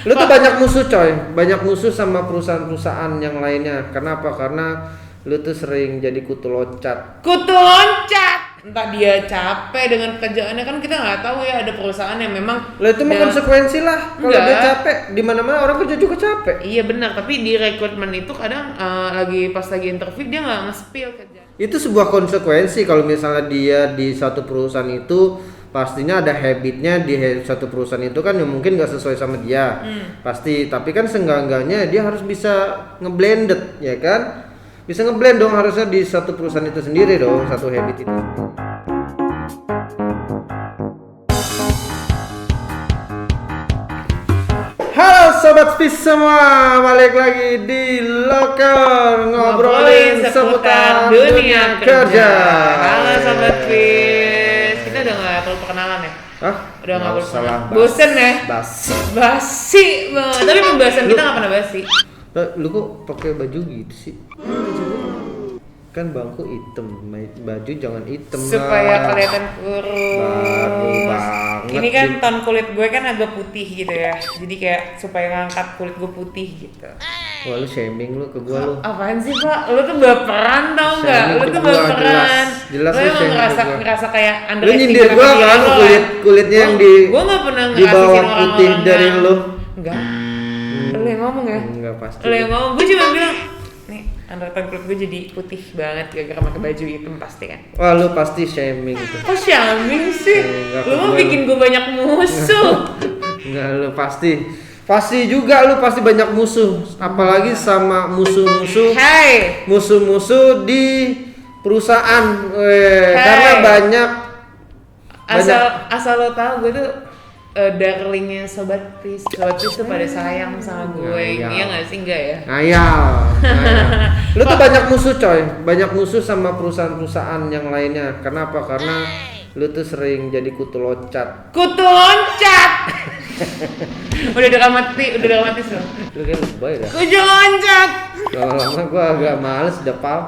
Lu tuh banyak musuh coy, banyak musuh sama perusahaan-perusahaan yang lainnya. Kenapa? Karena lu tuh sering jadi kutu loncat. Kutu loncat. Entah dia capek dengan kerjaannya, kan kita nggak tahu ya, ada perusahaan yang memang. Lah itu mah konsekuensi lah. Kalau dia capek, di mana-mana orang kerja juga capek. Iya benar, tapi di rekrutmen itu kadang pas lagi interview dia nggak nge-spill kerjaan. Itu sebuah konsekuensi kalau misalnya dia di satu perusahaan itu pastinya ada habitnya di satu perusahaan itu kan yang mungkin nggak sesuai sama dia. Pasti, tapi kan seenggak-enggaknya dia harus bisa ngeblended, ya kan? Bisa ngeblend dong harusnya di satu perusahaan itu sendiri dong, satu habit itu. Halo Sobat Fish semua, balik lagi di Loker ngobrolin seputar dunia kerja. Halo Sobat Fish, kita udah nggak perlu perkenalan ya? Hah? Udah nggak perlu salah. Bosen ya? Basi banget. Tapi pembahasan kita nggak pernah basi. Lu kok pakai baju gitu sih? Kan bangku hitam, baju jangan hitam supaya lah. kelihatan kurus. Baru banget. Ini kan ton kulit gue kan agak putih gitu ya, jadi kayak supaya ngangkat kulit gue putih gitu. Wah lu shaming lu ke gua lu. Apaan sih Pak? Lu tuh baperan tau nggak? Lu tuh baperan. Jelas lu emang ngerasa kayak lu nyindir gua kan kulitnya yang gua nggak pernah di bawah putih dari lu. Enggak. Lu yang ngomong ya? Enggak pasti. Lu yang ngomong, gue cuma bilang nih undertan kulit gue jadi putih banget gara-gara pakai baju hitam pasti kan. Wah lu pasti shaming itu. Kok shaming sih? Lu mau bikin gue banyak musuh. Enggak, lu pasti juga lu pasti banyak musuh, apalagi sama musuh-musuh. Hey. Musuh-musuh di perusahaan. Karena banyak asal lo tahu gue tuh darlingnya Sobat Fish tuh pada sayang sama gue. Iya nggak sih? Enggak ya? Ngayal. Lu tuh banyak musuh coy, banyak musuh sama perusahaan-perusahaan yang lainnya. Kenapa? Karena lu tuh sering jadi kutu loncat. Kutu loncat. udah dramatis loh. Lu kan lebay dah. Kutu loncat. Lama-lama gua agak males udah pal.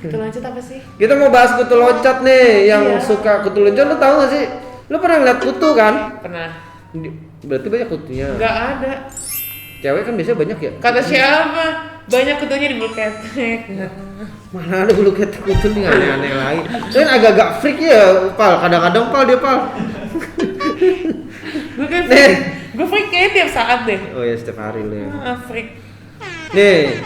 Kutu loncat apa sih? Kita mau bahas kutu loncat nih, yang suka kutu loncat. Lu tahu gak sih? Lu pernah ngeliat kutu kan? Pernah. Berarti banyak kutunya. Enggak ada. Cewek kan biasanya banyak ya? Kata siapa? Banyak kutunya di bulu ketek. Mana ada bulu ketek kutu nih, aneh-aneh lagi. Kan agak-agak freak ya, Pal. Kadang-kadang Pal dia Pal. Gue freak kayak tiap saat deh. Oh ya, setiap hari lu ya. Freak. Nih,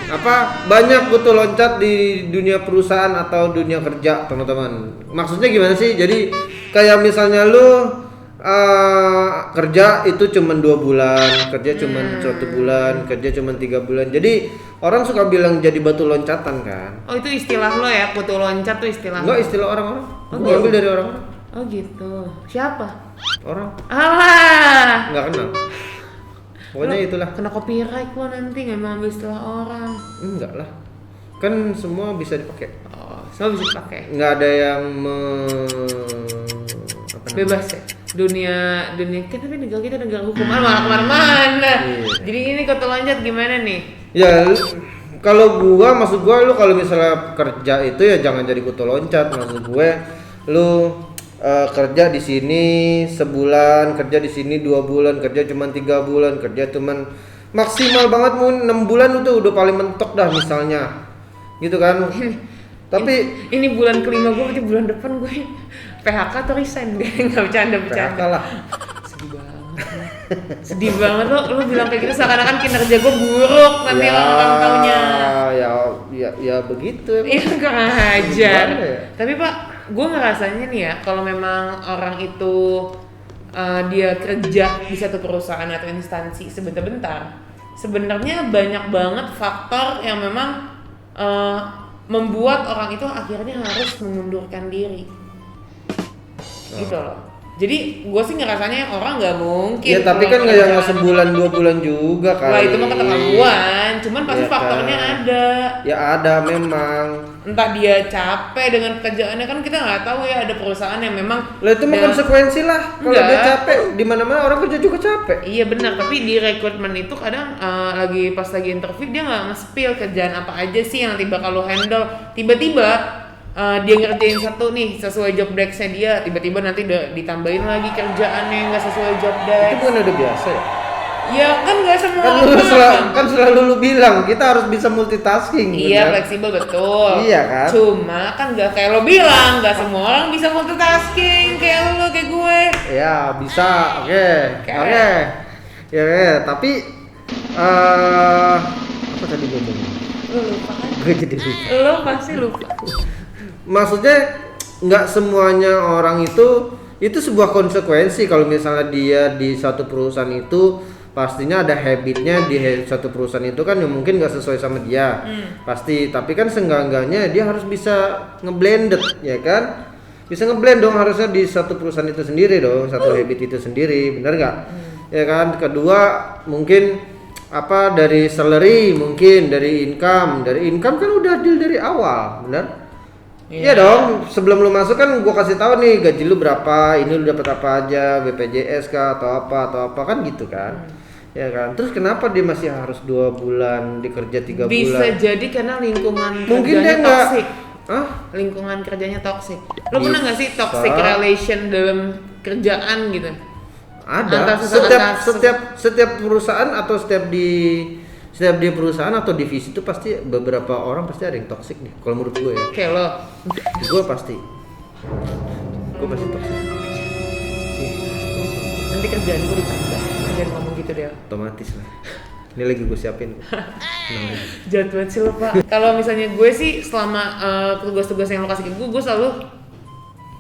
banyak kutu loncat di dunia perusahaan atau dunia kerja, teman-teman. Maksudnya gimana sih? Jadi kayak misalnya lu kerja itu cuma 2 bulan, kerja cuma 1 bulan, kerja cuma 3 bulan. Jadi orang suka bilang jadi batu loncatan kan? Oh itu istilah lo ya, kutu loncat tuh istilah. Enggak, istilah orang-orang. Gua ambil dari orang-orang. Oh gitu. Siapa? Orang. Alah. Enggak kenal. Pokoknya itulah. Kena copyright gua nanti nggak mau ambil istilah orang. Enggak lah. Kan semua bisa dipakai. Oh, semua bisa dipakai. Enggak ada yang bebas ya. Dunia kan, tapi negara kita negara hukum, malah kemana-mana. Jadi ini kutu loncat gimana nih? Ya kalau maksud gua lu kalau misalnya kerja itu ya jangan jadi kutu loncat. Maksud gue lu kerja di sini sebulan, kerja di sini 2 bulan, kerja cuma 3 bulan, kerja cuman maksimal banget mau 6 bulan itu udah paling mentok dah misalnya. Gitu kan? Tapi ini bulan kelima gue, berarti bulan depan gue PHK atau resign deh. Nggak bercanda PHK lah. Sedih banget lo bilang kayak gitu seakan-akan kinerja gue buruk nanti orang taunya. Ya begitu. Iya kurang ajar. Ya? Tapi Pak, gue ngerasanya nih ya, kalau memang orang itu dia kerja di satu perusahaan atau instansi sebentar-bentar, sebenarnya banyak banget faktor yang memang membuat orang itu akhirnya harus mengundurkan diri. Gitu loh. Jadi gue sih ngerasanya orang nggak mungkin. Ya tapi kan nggak yang sebulan 2 bulan juga kan. Wah itu mah keterlaluan. Cuman pasti ya, faktornya kan ada. Ya ada memang. Entah dia capek dengan kerjaannya, kan kita nggak tahu ya, ada perusahaan yang memang. Lah itu mah konsekuensi lah. Kalau dia capek, di mana-mana orang kerja juga capek. Iya benar. Tapi di rekrutmen itu kadang pas lagi interview dia nggak nge-spill kerjaan apa aja sih yang nanti bakal lo handle. Tiba-tiba dia ngerjain satu nih sesuai job desk-nya dia, tiba-tiba nanti ditambahin lagi kerjaannya nggak sesuai job Itu desk. bukan udah biasa ya? Ya kan nggak semua Kan orang. selalu lu bilang kita harus bisa multitasking. Iya, benar? fleksibel betul. Iya kan? Cuma kan nggak kayak lo bilang, nggak semua orang bisa multitasking kayak lo kayak gue. Ya bisa, oke. Oke. Ya, tapi apa tadi ngomong? Lo lupa kan? Gue jadi lupa. Lo pasti lupa. Maksudnya nggak semuanya orang itu sebuah konsekuensi kalau misalnya dia di satu perusahaan itu pastinya ada habitnya di satu perusahaan itu kan yang mungkin nggak sesuai sama dia pasti, tapi kan seenggak-enggaknya dia harus bisa ngeblended ya kan, bisa ngeblend dong harusnya di satu perusahaan itu sendiri dong, satu habit itu sendiri, bener nggak? Ya kan. Kedua mungkin apa dari salary, mungkin dari income kan udah deal dari awal, bener? Iya dong, sebelum lu masuk kan gua kasih tahu nih gaji lu berapa, ini lu dapat apa aja, BPJS kah atau apa kan gitu kan. Ya kan. Terus kenapa dia masih harus 2 bulan dikerja 3 bulan? Bisa jadi karena lingkungan Mungkin dia kerjanya nggak- toxic. Hah? Lingkungan kerjanya toxic. Lo pernah nggak sih Bisa. toxic relation dalam kerjaan gitu? Ada. Antar Setiap perusahaan atau setiap di perusahaan atau divisi itu pasti beberapa orang pasti ada yang toxic nih. Kalau menurut gue ya. Kayak lo. Gue pasti toxic. Nanti kerjaan gue ditambah. Jangan ngomong gitu deh. Otomatis lah. Ini lagi gue siapin. Tenang aja. Jahat banget sih lo, Pak. Kalau misalnya gue sih selama tugas-tugas yang lo kasih ke gue selalu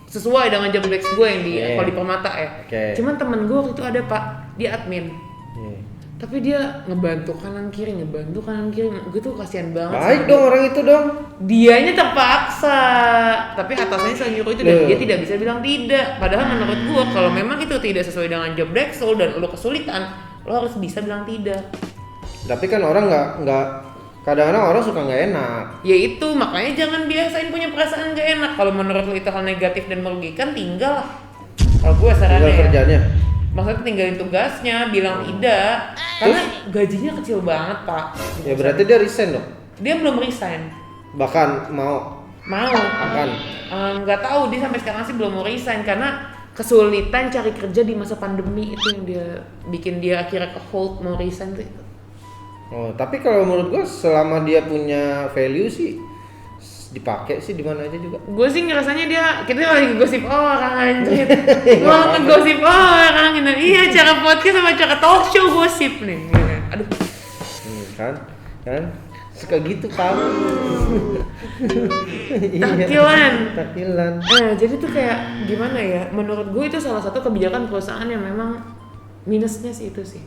sesuai dengan job desk gue yang di Yeah. kalau di Permata ya. Oke. Cuman temen gue waktu itu ada, Pak, dia admin. Iya. Tapi dia ngebantu kanan kiri. Gue tuh kasihan banget. Baik sama dong dia. orang itu dong. Dianya terpaksa, tapi atasannya selalu nyuruh itu dan Loh. dia tidak bisa bilang tidak. Padahal menurut gua kalau memang itu tidak sesuai dengan job desk lo dan lo kesulitan, lo harus bisa bilang tidak. Tapi kan orang nggak kadang-kadang orang suka nggak enak. Ya itu makanya jangan biasain punya perasaan gak enak. Kalau menurut lo itu hal negatif dan merugikan, tinggal. Kalau gua Tinggal sarannya, kerjanya. maksudnya tinggalin tugasnya, bilang tidak. Karena gajinya kecil banget, Pak. Ya berarti dia resign dong. Dia belum resign. Bahkan mau akan. Nggak tahu, dia sampai sekarang sih belum mau resign karena kesulitan cari kerja di masa pandemi itu yang dia bikin dia akhirnya ke hold mau resign tuh. Oh, tapi kalau menurut gua selama dia punya value sih dipakai sih di mana aja juga. Gue sih ngerasanya kita lagi gosip orang anjir. Mau ngegosip orang gitu. Iya, cara podcast sama cara talk show gosip nih. Aduh. Kan suka gitu kamu. Takilan. Takilan. Nah, jadi tuh kayak gimana ya? Menurut gue itu salah satu kebijakan perusahaan yang memang minusnya sih itu sih.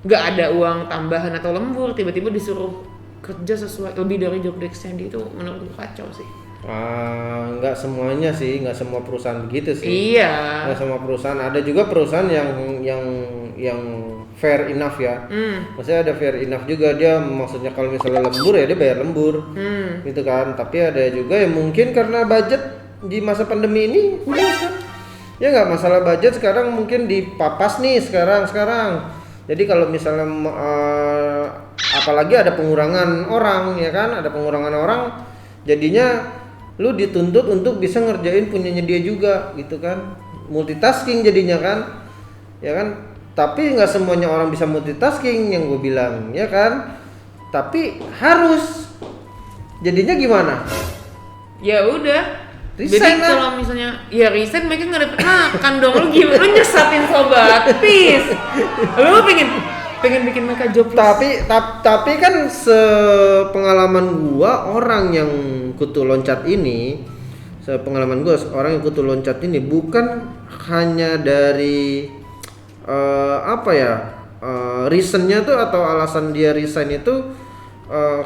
Nggak ada uang tambahan atau lembur, tiba-tiba disuruh kerja sesuai lebih dari job desk-nya dia, itu menurut gue kacau sih. Nggak semuanya sih, nggak semua perusahaan begitu sih. Iya. Nggak semua perusahaan, ada juga perusahaan yang fair enough ya. Maksudnya ada fair enough juga, dia maksudnya kalau misalnya lembur ya dia bayar lembur, gitu kan. Tapi ada juga yang mungkin karena budget di masa pandemi ini, kan? Ya nggak masalah budget sekarang mungkin dipapas nih sekarang. Jadi kalau misalnya apalagi ada pengurangan orang ya kan, ada pengurangan orang, jadinya lu dituntut untuk bisa ngerjain punyanya dia juga gitu kan, multitasking jadinya kan, ya kan. Tapi nggak semuanya orang bisa multitasking yang gue bilang ya kan, tapi harus. Jadinya gimana? Ya udah. Resign Jadi lah. kalau misalnya ya resign mereka nggak dapet makan dong. Lu gimana? Lu nyesatin sobat, please. Lu pengen bikin mereka jobless. Tapi kan sepengalaman gua orang yang kutu loncat ini, bukan hanya dari reasonnya tuh atau alasan dia resign itu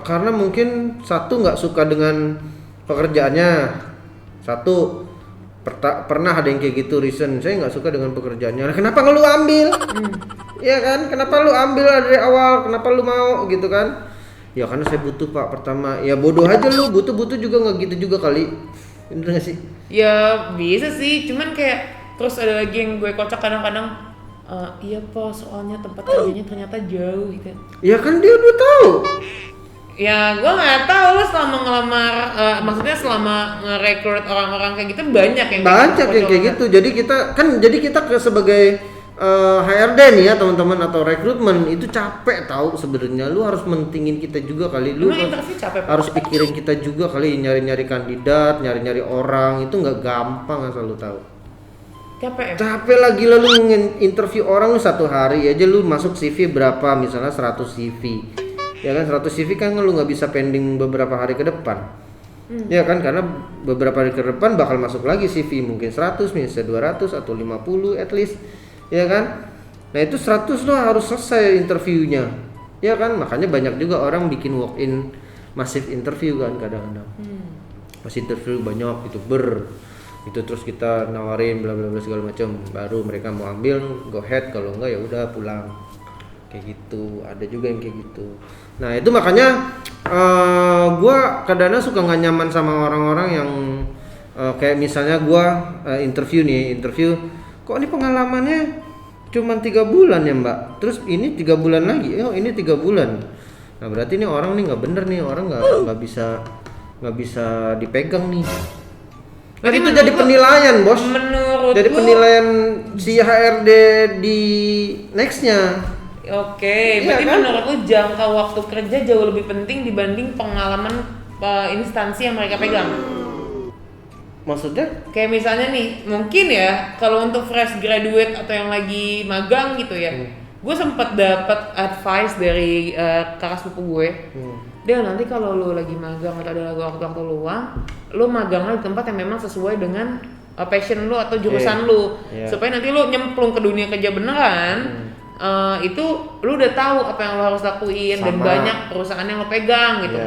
karena mungkin satu nggak suka dengan pekerjaannya. Satu pernah ada yang kayak gitu, reason saya nggak suka dengan pekerjaannya. Kenapa nggak lu ambil? Iya kan? Kenapa lu ambil dari awal? Kenapa lu mau gitu kan? Ya karena saya butuh Pak pertama. Ya bodoh aja lu, butuh juga nggak gitu juga kali. Bener nggak sih? Ya bisa sih, cuman kayak terus ada lagi yang gue kocak kadang-kadang. Iya Pak, soalnya tempat kerjanya ternyata jauh gitu. Ya kan dia udah tahu. Ya, gue nggak tahu lo selama ngelamar, maksudnya selama nge-recruit orang-orang kayak gitu banyak yang kayak gitu. Jadi kita sebagai HRD nih ya teman-teman atau rekrutmen itu capek tahu sebenarnya. Lu harus mentingin kita juga kali. Lu interview capek, harus pikirin kita juga kali, nyari-nyari kandidat, nyari-nyari orang itu nggak gampang asal lu tahu. Capek lagi lalu interview orang lu 1 hari aja lu masuk CV berapa, misalnya 100 CV. Ya kan 100 CV kan lu nggak bisa pending beberapa hari ke depan. Ya kan karena beberapa hari ke depan bakal masuk lagi CV mungkin 100, misalnya 200 atau 50 at least. Ya kan? Nah itu 100 lo harus selesai interviewnya. Ya kan? Makanya banyak juga orang bikin walk-in massive interview kan kadang-kadang. Pas interview banyak itu itu terus kita nawarin bla bla bla segala macam, baru mereka mau ambil go ahead, kalau enggak ya udah pulang. Kayak gitu. Ada juga yang kayak gitu. Nah, itu makanya gua kadang-kadang suka nggak nyaman sama orang-orang yang kayak misalnya gua interview, kok ini pengalamannya cuma 3 bulan ya mbak, terus ini 3 bulan lagi, ini 3 bulan. Nah berarti ini orang nih nggak bener nih, orang nggak bisa dipegang nih. Nah itu jadi penilaian bos, jadi penilaian si HRD di nextnya. Oke, berarti kan? Menurut lu jangka waktu kerja jauh lebih penting dibanding pengalaman instansi yang mereka pegang. Maksudnya? Kayak misalnya nih, mungkin ya kalau untuk fresh graduate atau yang lagi magang gitu ya, gue sempat dapat advice dari kakak sepupu gue. Dia nanti kalau lu lagi magang atau ada waktu luang, lu magangnya di tempat yang memang sesuai dengan passion lu atau jurusan lu, supaya nanti lu nyemplung ke dunia kerja beneran. Itu lu udah tahu apa yang lu harus lakuin. Sama. Dan banyak perusahaan yang lu pegang gitu.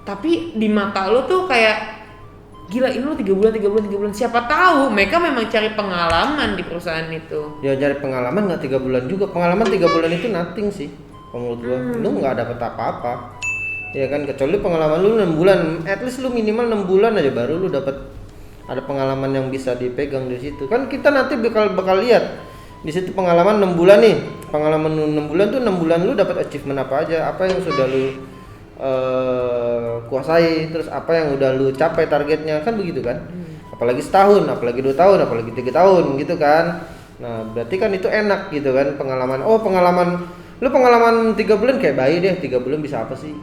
Tapi di mata lu tuh kayak gila ini lu 3 bulan, siapa tahu mereka memang cari pengalaman di perusahaan itu. Ya cari pengalaman nggak 3 bulan juga, pengalaman 3 bulan itu nothing sih menurut gua. Lu nggak dapet apa-apa ya kan, kecuali pengalaman lu 6 bulan, at least lu minimal 6 bulan aja baru lu dapet ada pengalaman yang bisa dipegang di situ kan. Kita nanti bakal lihat di situ pengalaman 6 bulan nih, pengalaman 6 bulan tuh 6 bulan lu dapat achievement apa aja, apa yang sudah lu kuasai, terus apa yang udah lu capai targetnya kan begitu kan. Apalagi setahun, apalagi 2 tahun, apalagi 3 tahun gitu kan. Nah berarti kan itu enak gitu kan pengalaman. Lu pengalaman 3 bulan kayak bayi deh, 3 bulan bisa apa sih?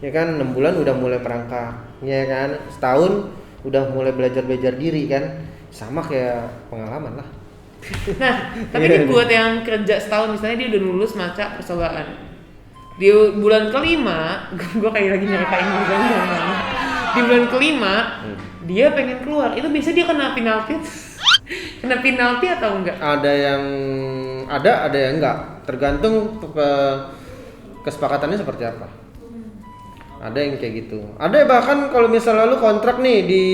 Ya kan 6 bulan udah mulai merangkak, ya kan setahun udah mulai belajar diri kan, sama kayak pengalaman lah. Nah tapi ini buat yang kerja setahun misalnya dia udah lulus masa percobaan. Di bulan kelima, gue kayak lagi nyeritain juga di bulan kelima dia pengen keluar, itu biasanya dia kena penalti atau enggak? Ada yang enggak, tergantung kesepakatannya seperti apa. Ada yang kayak gitu, ada bahkan kalau misalnya lu kontrak nih di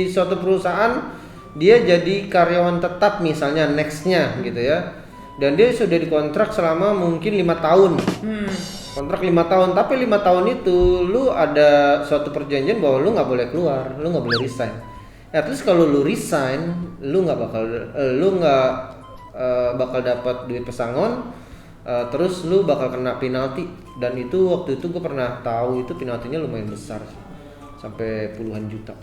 suatu perusahaan, dia jadi karyawan tetap misalnya nextnya gitu ya, dan dia sudah dikontrak selama mungkin 5 tahun. Kontrak 5 tahun, tapi 5 tahun itu lu ada suatu perjanjian bahwa lu nggak boleh keluar, lu nggak boleh resign. Terus kalau lu resign, lu nggak bakal dapat duit pesangon, terus lu bakal kena penalti. Dan itu waktu itu gue pernah tahu itu penaltinya lumayan besar, sampai puluhan juta.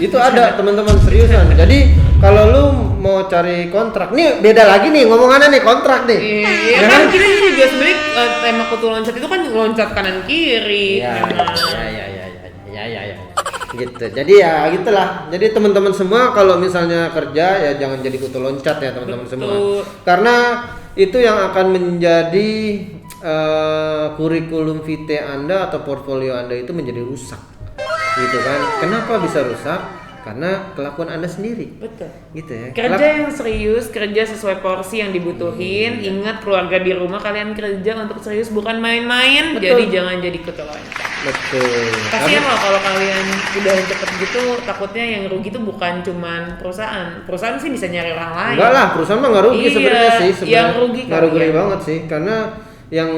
Itu ada teman-teman seriusan. Jadi kalau lu mau cari kontrak, nih beda lagi nih ngomongannya nih kontrak nih. Iya kan kita juga sebenarnya tema kutu loncat itu kan loncat kanan kiri. Ya. Gitu. Jadi ya gitulah. Jadi teman-teman semua kalau misalnya kerja ya jangan jadi kutu loncat ya teman-teman semua. Karena itu yang akan menjadi kurikulum vitae Anda atau portfolio Anda itu menjadi rusak. Gitu kan. Kenapa bisa rusak? Karena kelakuan Anda sendiri. Betul. Gitu ya. Kerja yang serius, kerja sesuai porsi yang dibutuhin. Ingat keluarga di rumah, kalian kerja untuk serius bukan main-main. Betul. Jadi jangan jadi kutu loncat. Betul. Kasian loh kalau kalian udah cepet gitu, takutnya yang rugi tuh bukan cuman perusahaan. Perusahaan sih bisa nyari orang lain. Enggak lah, perusahaan mah nggak rugi sebenarnya sih. Yang rugi nggak rugi banget sih, karena yang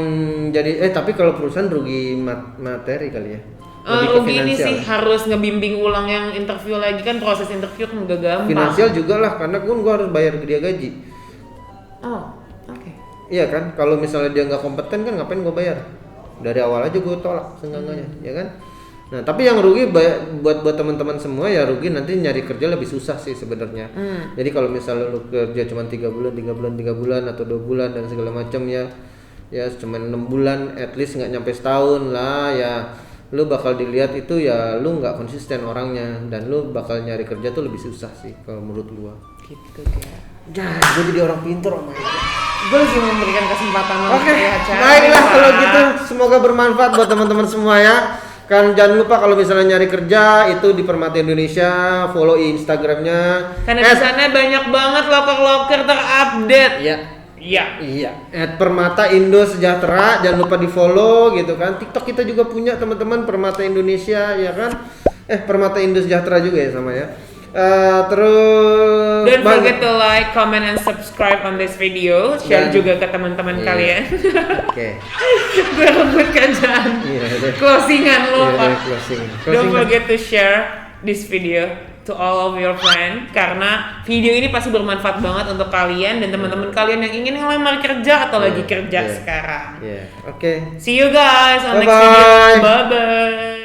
jadi tapi kalau perusahaan rugi materi kali ya. Rugi ini sih harus ngebimbing ulang yang interview lagi, kan proses interview kan gak gampang. Finansial juga lah, karena gua harus bayar dia gaji. Oh, oke. Iya kan, kalau misalnya dia nggak kompeten kan ngapain gue bayar? Dari awal aja gue tolak seenggaknya, ya kan? Nah tapi yang rugi buat teman-teman semua ya rugi nanti nyari kerja lebih susah sih sebenarnya. Jadi kalau misalnya lu kerja cuma 3 bulan atau 2 bulan dan segala macam ya cuma 6 bulan, at least nggak nyampe setahun lah ya. Lu bakal dilihat itu ya lu nggak konsisten orangnya dan lu bakal nyari kerja tuh lebih susah sih kalau menurut gua. Gitu ya. Ya, gue jadi orang pintar oh my God. Gue lagi memberikan kesempatan lo Oke, ya, Chan. baiklah kalau gitu semoga bermanfaat buat teman-teman semua ya. Kan jangan lupa kalau misalnya nyari kerja itu di Permata Indonesia, follow Instagramnya. Karena di sana banyak banget loker-loker terupdate. Iya. Iya. Permata Indo Sejahtera, jangan lupa di follow gitu kan. TikTok kita juga punya teman-teman Permata Indonesia ya kan. Permata Indo Sejahtera juga ya sama ya. Terus Don't forget to like, comment, and subscribe on this video. Share juga ke teman-teman kalian. Oke. Gue rebut kerjaan. Closingan lo Pak. Don't forget to share this video to all of your friends karena video ini pasti bermanfaat banget untuk kalian dan teman-teman kalian yang ingin ngelamar kerja atau lagi kerja sekarang. Oke. See you guys on next Bye-bye. video. Bye bye.